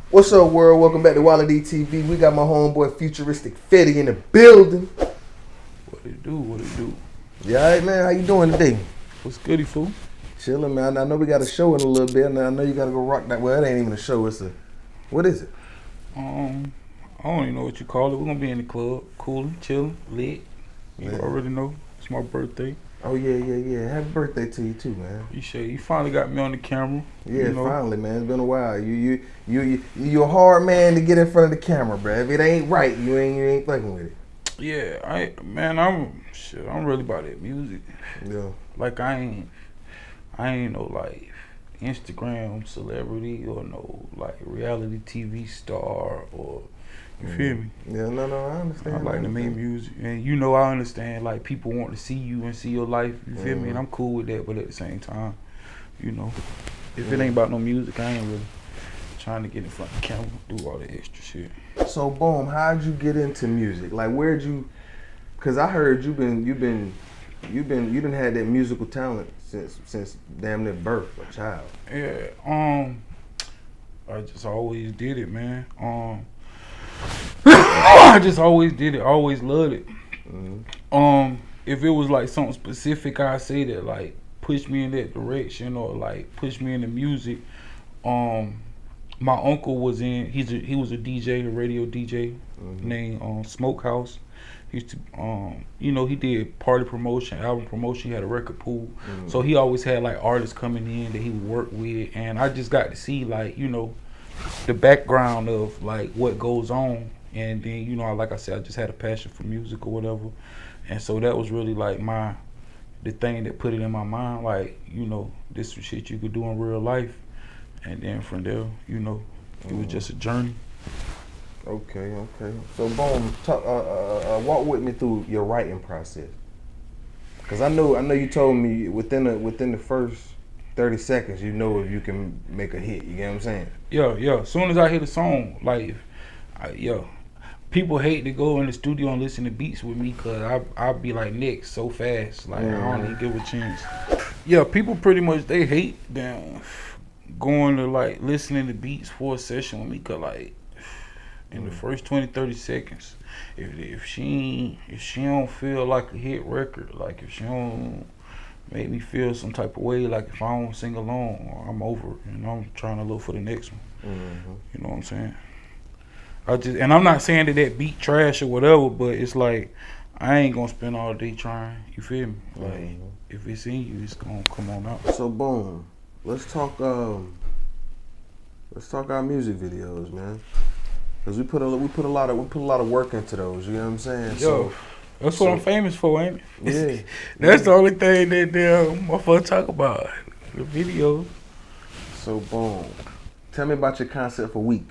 What's up, world? Welcome back to WallyDTV. We got my homeboy Futuristic Feddy in the building. What it do? Yeah, all right, man. How you doing today? What's goody, fool? Chilling, man. I know we got a show in a little bit, and I know you got to go rock that. Well, it ain't even a show. It's a, what is it? I don't even know what you call it. We're gonna be in the club, cooling, chilling, lit. You already know. It's my birthday. Oh yeah. Happy birthday to you too, man. You finally got me on the camera. Yeah, finally, man. It's been a while. You're a hard man to get in front of the camera, bro. If it ain't right, you ain't fucking with it. Yeah, I'm really about that music. Yeah. Like I ain't no like Instagram celebrity or no like reality TV star or you feel me? Yeah, no, I understand. I like to make music, and I understand like people want to see you and see your life. You feel me? And I'm cool with that, but at the same time, if it ain't about no music, I ain't really trying to get in front of the camera, do all that extra shit. So boom, how'd you get into music? Like where'd you? Cause I heard you done had that musical talent since damn near birth, a child. Yeah, I just always did it, man. I just always did it, always loved it. Mm-hmm. If it was like something specific, I'd say that like push me in that direction or like push me into music. My uncle was he was a DJ, a radio DJ named Smokehouse. He used to, he did party promotion, album promotion. He had a record pool, so he always had like artists coming in that he would work with, and I just got to see like the background of like what goes on, and then like I said, I just had a passion for music or whatever, and so that was really like the thing that put it in my mind, like this was shit you could do in real life, and then from there, it was just a journey. Okay. So boom, walk with me through your writing process, cause I know you told me within the first 30 seconds, if you can make a hit. You get what I'm saying? Yeah. As soon as I hit a song, like, people hate to go in the studio and listen to beats with me, cause I'll be like next so fast, like I don't even give a chance. Yeah, people pretty much they hate them going to like listening to beats for a session with me, cause like in the first 20-30 seconds, if she don't feel like a hit record, like if she don't make me feel some type of way, like if I don't sing along, I'm over it, and I'm trying to look for the next one. You know what I'm saying? And I'm not saying that beat trash or whatever, but it's like I ain't gonna spend all day trying. You feel me? Like if it's in you, it's gonna come on out. So boom, let's talk our music videos, man. Cause we put a lot of work into those. You know what I'm saying? Yo, that's what I'm famous for, ain't it? Yeah. That's the only thing that motherfucker talk about. The video. So boom, tell me about your concept for Week.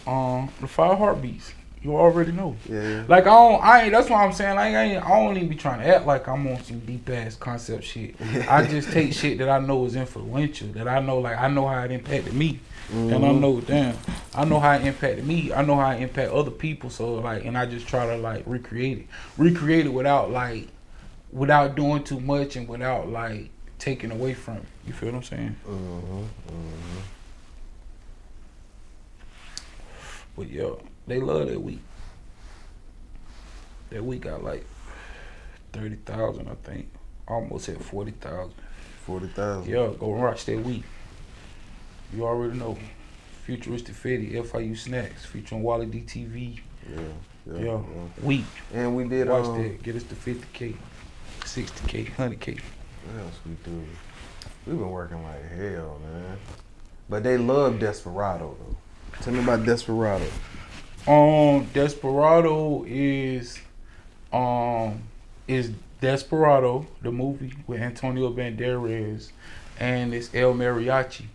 The 5 heartbeats. You already know. Yeah. Like I ain't. That's what I'm saying. I don't even be trying to act like I'm on some deep ass concept shit. I just take shit that I know is influential. That I know how it impacted me. And I know how it impacted me. I know how it impact other people. So like, and I just try to like recreate it without doing too much and without like taking away from it. You feel what I'm saying? But yo, they love that week. That week got like 30,000, I think. Almost hit 40,000. 40,000. Yeah, go watch that week. You already know. Futuristic Feddy, FIU Snacks, featuring WallyDTV. Yeah. Week. And we did watch that. Get us to 50K, 60K, 100K. What else we do? We've been working like hell, man. But they love Desperado though. Tell me about Desperado. Desperado is Desperado, the movie with Antonio Banderas, and it's El Mariachi,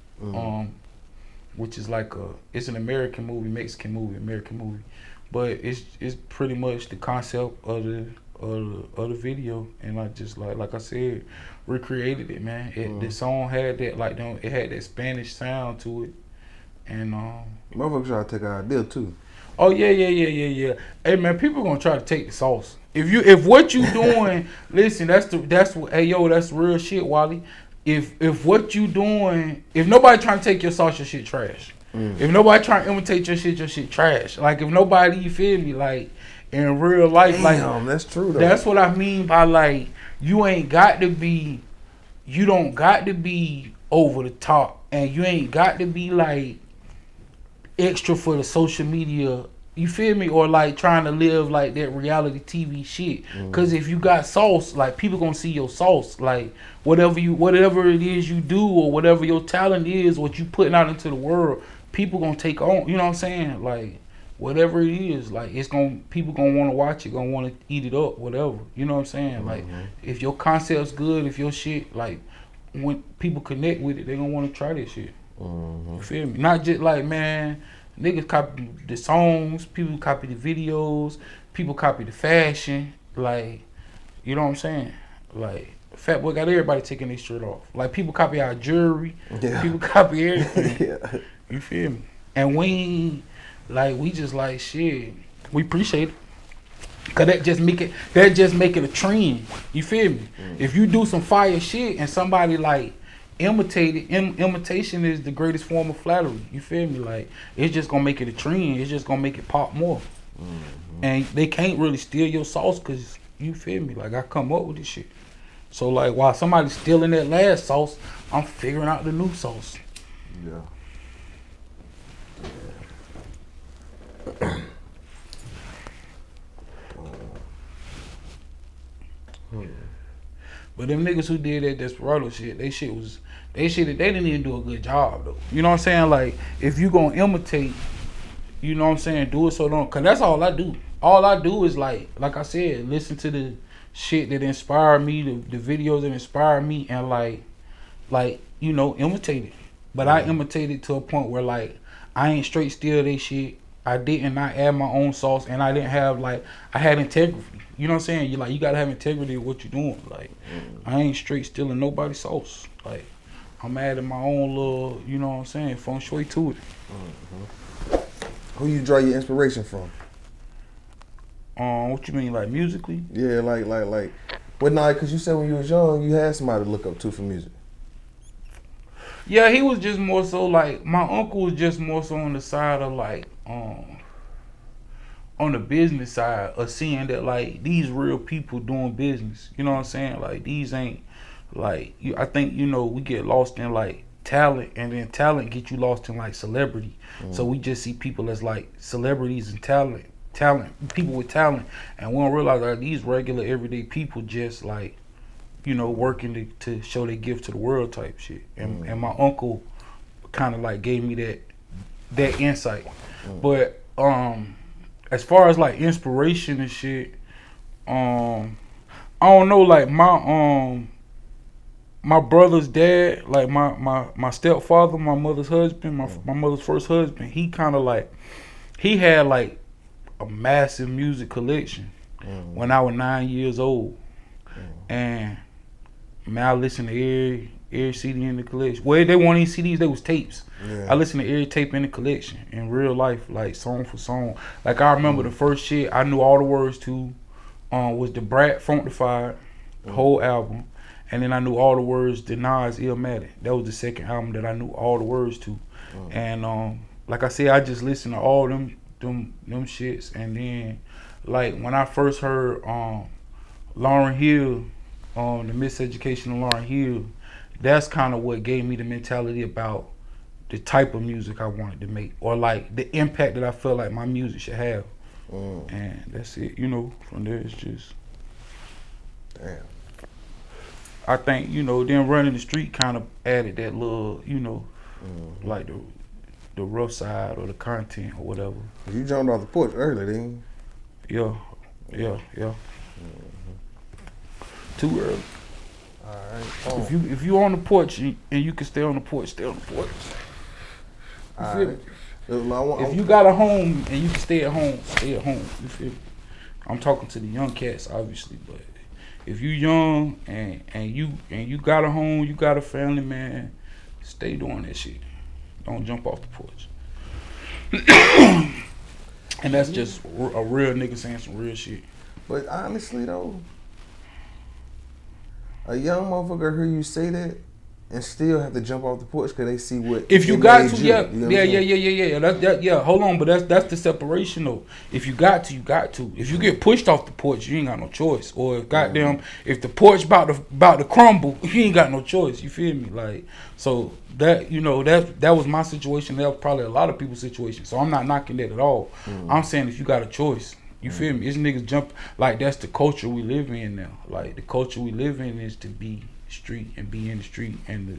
which is like it's an American movie, but it's pretty much the concept of the video, and I just like I said, recreated it, man. The song had that it had that Spanish sound to it, and motherfuckers try to take our idea too. Oh yeah. Hey man, people gonna try to take the sauce. If what you doing, listen, that's real shit, Wally. If what you doing, if nobody trying to take your sauce, your shit trash. If nobody trying to imitate your shit trash. Like if nobody, you feel me, like in real life, Damn, like that's true though. that's what I mean by like you don't got to be over the top, and you ain't got to be like extra for the social media. You feel me? Or like trying to live like that reality TV shit. Cause if you got sauce, like people gonna see your sauce. Like whatever it is you do or whatever your talent is, what you putting out into the world, people gonna take on. You know what I'm saying? Like whatever it is, like people gonna want to watch it, gonna want to eat it up, whatever. You know what I'm saying? Like if your concept's good, if your shit like when people connect with it, they gonna want to try this shit. You feel me? Not just like, man, niggas copy the songs, people copy the videos, people copy the fashion. Like, you know what I'm saying? Like, Fat Boy got everybody taking their shirt off. Like, people copy our jewelry. Yeah. People copy everything. Yeah. You feel me? And we just like, shit, we appreciate it. Cause that just make it a trend. You feel me? If you do some fire shit and somebody like imitate it, imitation is the greatest form of flattery. You feel me? Like it's just gonna make it a trend. It's just gonna make it pop more. And they can't really steal your sauce, cause you feel me? Like I come up with this shit. So like while somebody's stealing that last sauce, I'm figuring out the new sauce. Yeah. But them niggas who did that Desperado shit, they didn't even do a good job though. You know what I'm saying? Like if you gonna imitate, you know what I'm saying, do it so long. Cause that's all I do. All I do is like I said, listen to the shit that inspired me, the videos that inspired me, and like you know, imitate it. But I imitate it to a point where like I ain't straight steal they shit. I did not add my own sauce, and I didn't have I had integrity. You know what I'm saying? You gotta have integrity in what you're doing. Like I ain't straight stealing nobody's sauce. Like I'm adding my own little, you know what I'm saying, feng shui to it. Who you draw your inspiration from? What you mean, like musically? Yeah, like. But nah, cause you said when you was young, you had somebody to look up to for music. Yeah, he was just more so like my uncle was just more so on the side of like on the business side of seeing that like these real people doing business. You know what I'm saying? Like these ain't like I think, you know, we get lost in like talent, and then talent get you lost in like celebrity. So we just see people as like celebrities and talent people with talent, and we don't realize that these regular everyday people just like, you know, working to show their gift to the world type shit. And my uncle kind of like gave me that insight. But as far as like inspiration and shit, I don't know, like my brother's dad, like my stepfather, my mother's husband, my mother's first husband, he kind of like, he had like a massive music collection when I was 9 years old. And man, I listened to every CD in the collection. Well, they weren't even CDs, they was tapes. Yeah. I listened to every tape in the collection in real life, like song for song. Like I remember the first shit I knew all the words to was the Brat Funkdafied whole album. And then I knew all the words to Nas Illmatic. That was the second album that I knew all the words to. And like I said, I just listened to all them shits. And then like when I first heard Lauryn Hill, the Miseducation of Lauryn Hill, that's kind of what gave me the mentality about the type of music I wanted to make, or like the impact that I felt like my music should have. And that's it, you know. From there, it's just damn. I think, you know, then running the street kind of added that little, you know, like the rough side or the content or whatever. You jumped off the porch early, didn't you? Yeah. Too early. All right. If you on the porch and you can stay on the porch, stay on the porch. You feel me? If you got a home and you can stay at home, stay at home. You feel me? I'm talking to the young cats, obviously, but if you young and you got a home, you got a family, man, stay doing that shit. Don't jump off the porch. And that's just a real nigga saying some real shit. But honestly though, a young motherfucker hear you say that, and still have to jump off the porch because they see what. If you got to, you know yeah. That. Hold on, but that's the separation though. If you got to, you got to. If you get pushed off the porch, you ain't got no choice. Or if goddamn, if the porch about to crumble, you ain't got no choice. You feel me? Like, so that, you know, that was my situation. That was probably a lot of people's situation. So I'm not knocking that at all. I'm saying if you got a choice. You feel me? It's niggas jump, like, that's the culture we live in now. Like, the culture we live in is to be street and be in the street and the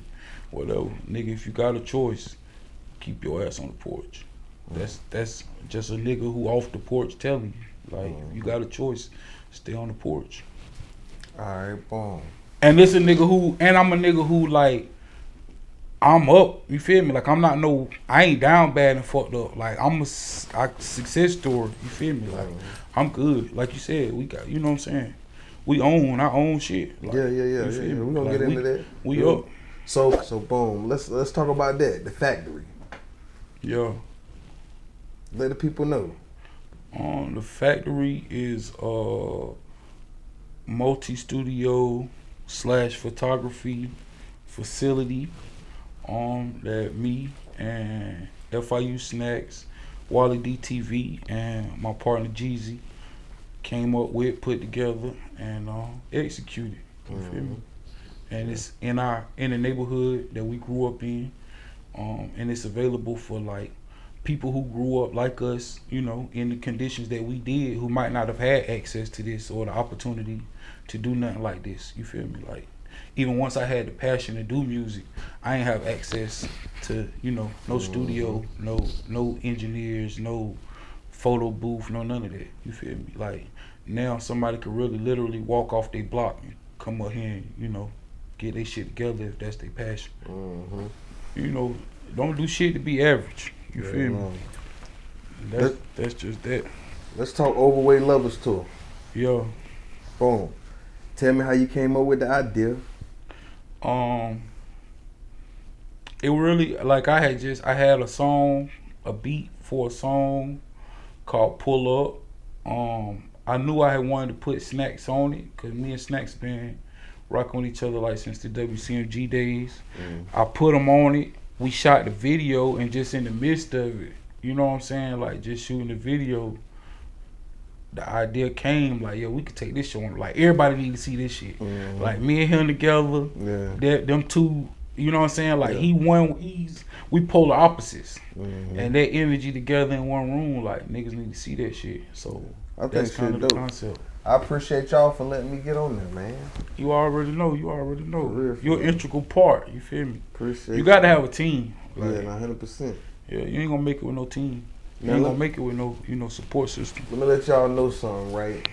whatever. Nigga, if you got a choice, keep your ass on the porch. That's just a nigga who off the porch telling you. Like, if you got a choice, stay on the porch. Alright, boom. And this a nigga who, and I'm a nigga who, like, I'm up, you feel me? Like, I'm not I ain't down bad and fucked up. Like, I'm a success story, you feel me? Like, I'm good. Like you said, we got, you know what I'm saying? We own our own shit. Like, Yeah. You feel me? We're gonna Like, get into that. We up. So boom. Let's talk about that. The factory. Yeah. Let the people know. The factory is multi-studio / photography facility that me and FIU Snacks, WallyDTV, and my partner Jeezy came up with, put together, and executed. You feel me? And it's in the neighborhood that we grew up in, and it's available for like people who grew up like us, you know, in the conditions that we did, who might not have had access to this or the opportunity to do nothing like this. You feel me? Like, even once I had the passion to do music, I ain't have access to, you know, no studio, no engineers, no photo booth, no none of that. You feel me? Like, now somebody could really literally walk off their block and come up here and, you know, get their shit together if that's their passion. You know, don't do shit to be average. You feel me? That's just that. Let's talk Overweight Lovers Tour. Yeah. Boom. Tell me how you came up with the idea. It really, like, I had a song, a beat for a song called Pull Up. I knew I had wanted to put Snacks on it because me and Snacks been rocking with each other like since the WCMG days. I put him on it. We shot the video, and just in the midst of it, you know what I'm saying, like just shooting the video, the idea came like, yo, we could take this show on. Like, everybody need to see this shit. Like, me and him together, them two, you know what I'm saying? Like, we polar opposites. And that energy together in one room, like, niggas need to see that shit. So I think that's kind of the dope. concept. I appreciate y'all for letting me get on there, man. You already know. For You're an integral part, you feel me? Appreciate you got to have a team. Like, 100%. Yeah, you ain't gonna make it with no team. You ain't gonna make it with no, you know, support system. Let me let y'all know something, right?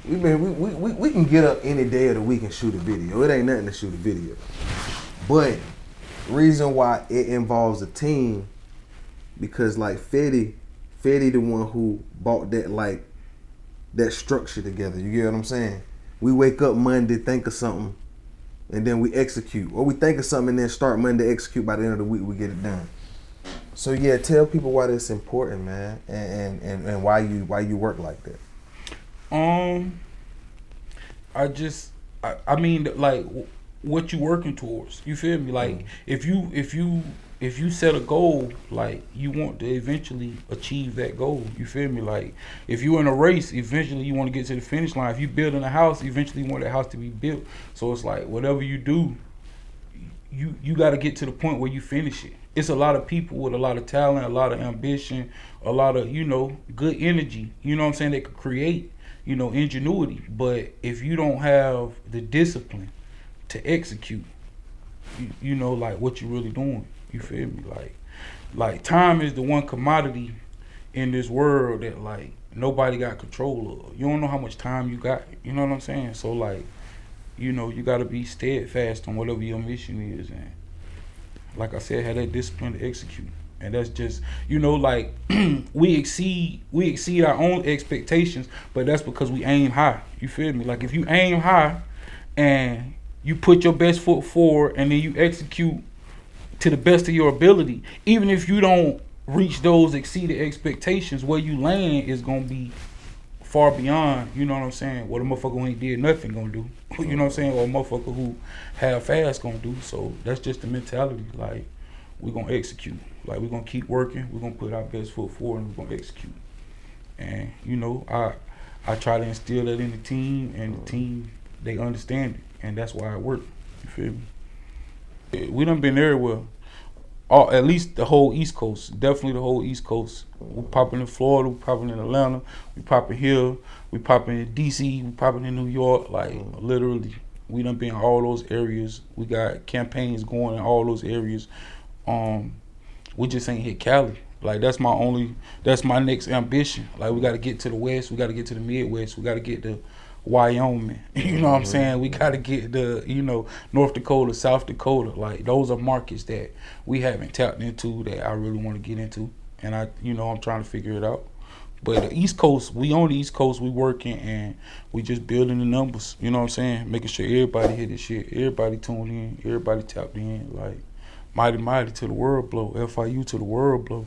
We can get up any day of the week and shoot a video. It ain't nothing to shoot a video. But reason why it involves a team, because like Feddy the one who bought that, like, that structure together. You get what I'm saying? We wake up Monday, think of something, and then we execute. Or we think of something and then start Monday, execute. By the end of the week, we get it done. So yeah, tell people why that's important, man, and why you work like that. I mean, like, what you working towards. You feel me? Like, if you set a goal, like, you want to eventually achieve that goal. You feel me? Like, if you in a race, eventually you want to get to the finish line. If you building a house, eventually you want that house to be built. So it's like, whatever you do, you got to get to the point where you finish it. It's a lot of people with a lot of talent, a lot of ambition, a lot of, you know, good energy, you know what I'm saying, they could create, you know, ingenuity. But if you don't have the discipline to execute, you know, like, what you really doing, you feel me? Like time is the one commodity in this world that, like, nobody got control of. You don't know how much time you got, you know what I'm saying? So, like, you know, you got to be steadfast on whatever your mission is, and like I said, have that discipline to execute. And that's just, you know, like, we exceed our own expectations, but that's because we aim high. You feel me? Like, if you aim high and you put your best foot forward and then you execute to the best of your ability, even if you don't reach those exceeded expectations, where you land is gonna be far beyond, you know what I'm saying, what a motherfucker who ain't did nothing gonna do. You know what I'm saying? Or a motherfucker who half-ass gonna do. So that's just the mentality. Like, we gonna execute. Like, we gonna keep working. We gonna put our best foot forward and we gonna execute. And, you know, I try to instill that in the team, and the team, they understand it. And that's why it work. You feel me? We done been everywhere. At least the whole East Coast. Definitely the whole East Coast. We popping in Florida, we popping in Atlanta, we popping here, we popping in DC, we popping in New York. Like, literally, we done been in all those areas. We got campaigns going in all those areas. We just ain't hit Cali. Like, that's my next ambition. Like, we got to get to the West, we got to get to the Midwest, we got to get to Wyoming. You know what I'm saying? We got to get to, you know, North Dakota, South Dakota. Like, those are markets that we haven't tapped into that I really want to get into. And I'm trying to figure it out. But the East Coast, we on the East Coast, we working and we just building the numbers. You know what I'm saying? Making sure everybody hit this shit. Everybody tuned in. Everybody tapped in. Like, mighty, mighty to the world blow. FIU to the world blow.